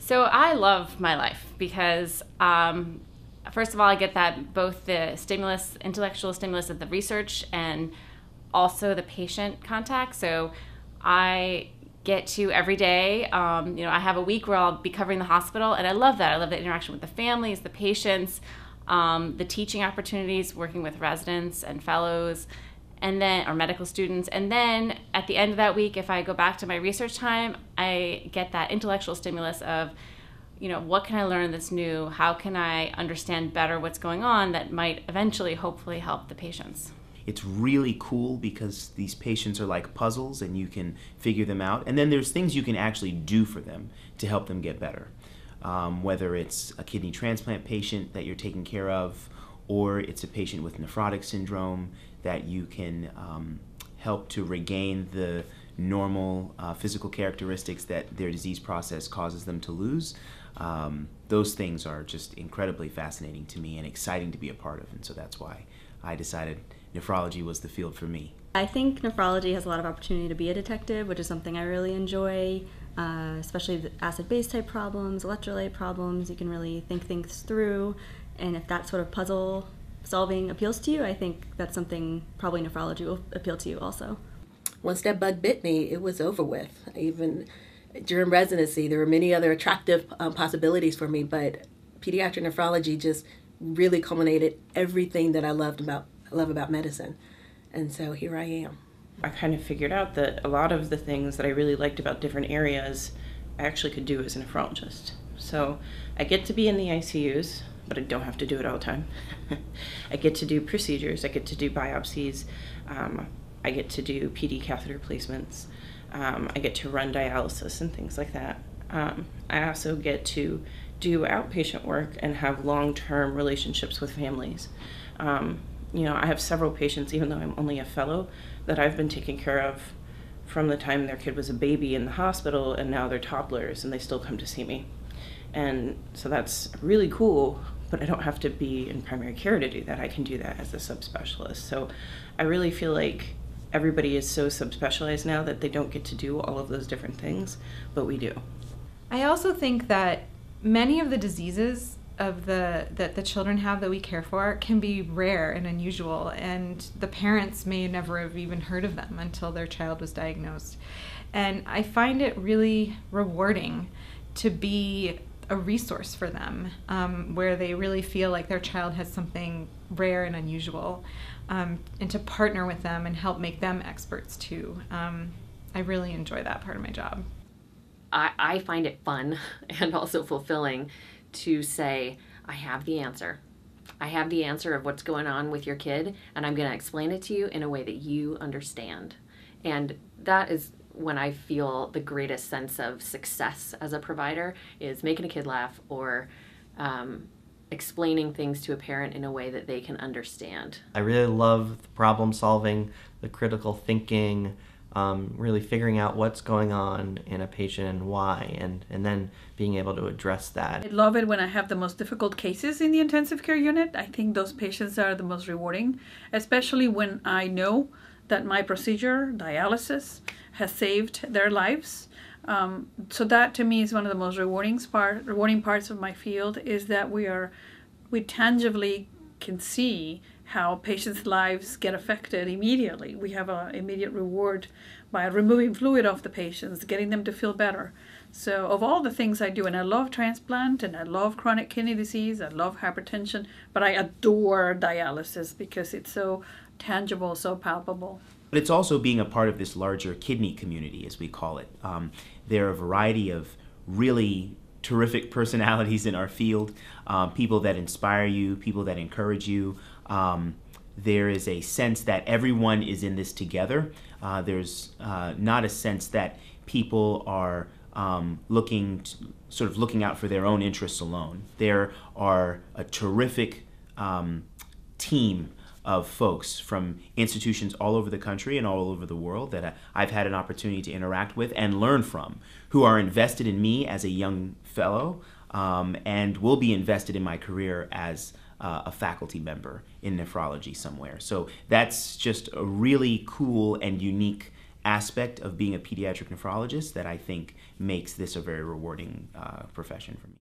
So I love my life because, first of all, I get that both the stimulus, intellectual stimulus of the research and also the patient contact. So I get to every day, I have a week where I'll be covering the hospital, and I love that. I love the interaction with the families, the patients, the teaching opportunities, working with residents and fellows, and then, or medical students. And then at the end of that week, if I go back to my research time, I get that intellectual stimulus of, what can I learn that's new? How can I understand better what's going on that might eventually, hopefully, help the patients? It's really cool because these patients are like puzzles and you can figure them out. And then there's things you can actually do for them to help them get better. Whether it's a kidney transplant patient that you're taking care of, or it's a patient with nephrotic syndrome that you can help to regain the normal physical characteristics that their disease process causes them to lose. Those things are just incredibly fascinating to me and exciting to be a part of, and so that's why I decided nephrology was the field for me. I think nephrology has a lot of opportunity to be a detective, which is something I really enjoy, especially the acid-base type problems, electrolyte problems. You can really think things through, and if that sort of puzzle solving appeals to you, I think that's something probably nephrology will appeal to you also. Once that bug bit me, it was over with. Even during residency, there were many other attractive possibilities for me, but pediatric nephrology just really culminated everything that I love about medicine. And so here I am. I kind of figured out that a lot of the things that I really liked about different areas I actually could do as a nephrologist. So I get to be in the ICUs, but I don't have to do it all the time. I get to do procedures, I get to do biopsies, I get to do PD catheter placements, I get to run dialysis and things like that. I also get to do outpatient work and have long-term relationships with families. I have several patients, even though I'm only a fellow, that I've been taking care of from the time their kid was a baby in the hospital, and now they're toddlers and they still come to see me. And so that's really cool, but I don't have to be in primary care to do that. I can do that as a subspecialist. So I really feel like everybody is so subspecialized now that they don't get to do all of those different things, but we do. I also think that many of the diseases that the children have that we care for can be rare and unusual, and the parents may never have even heard of them until their child was diagnosed. And I find it really rewarding to be a resource for them, where they really feel like their child has something rare and unusual, and to partner with them and help make them experts too. I really enjoy that part of my job. I find it fun and also fulfilling to say, I have the answer. I have the answer of what's going on with your kid, and I'm going to explain it to you in a way that you understand. And that is when I feel the greatest sense of success as a provider, is making a kid laugh or explaining things to a parent in a way that they can understand. I really love the problem solving, the critical thinking, really figuring out what's going on in a patient and why, and then being able to address that. I love it when I have the most difficult cases in the intensive care unit. I think those patients are the most rewarding, especially when I know that my procedure, dialysis, has saved their lives. So that to me is one of the most rewarding parts of my field, is that we tangibly can see how patients' lives get affected immediately. We have an immediate reward by removing fluid off the patients, getting them to feel better. So of all the things I do, and I love transplant, and I love chronic kidney disease, I love hypertension, but I adore dialysis because it's so tangible, so palpable. But it's also being a part of this larger kidney community, as we call it. There are a variety of really terrific personalities in our field, people that inspire you, people that encourage you. There is a sense that everyone is in this together. There's not a sense that people are looking out for their own interests alone. There are a terrific team of folks from institutions all over the country and all over the world that I've had an opportunity to interact with and learn from, who are invested in me as a young fellow and will be invested in my career as a faculty member in nephrology somewhere. So that's just a really cool and unique aspect of being a pediatric nephrologist that I think makes this a very rewarding profession for me.